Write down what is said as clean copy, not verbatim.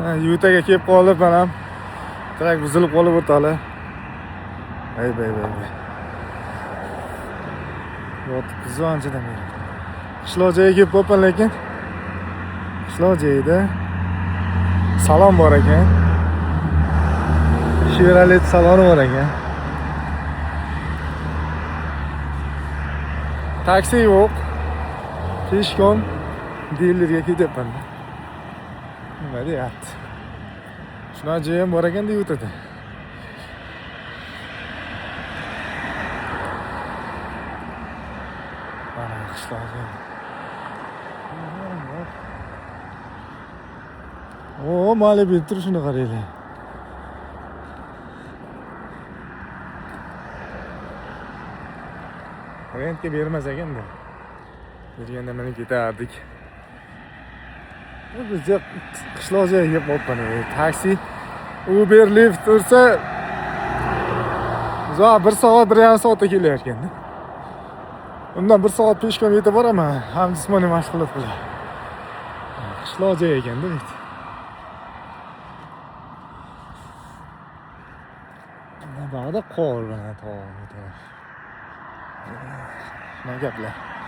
Yutaga kelib qolib ham trak buzilib qolib o'tali. Ay. Yotibmiz anchadan beri. Qishloq joyiga kelib qolibman, lekin qishloq joyida salon bor ekan. Chevrolet saloni bor ekan. Taksi yo'q. Peshkom dilerga ketyapman. Nima deyapti? Shunaqa joy ham bor ekan deb o'tadi. Mana qishloq joy. O, mali bir turishini qaranglar. Rentga bermas ekanda. Berganda mana ketardik. Biz qishloq joyiga kelib qolibman. Taksi, Uber, Lyft tursa uzoq 1 soat, 1,5 soatda kelayotganda. Undan 1 soat peshkom yetib boraman. Ham jismoniy mashg'ulot bilan. Qishloq joyi ekanda, deydi. Bog'da qor bilan tog'. Nima gaplar?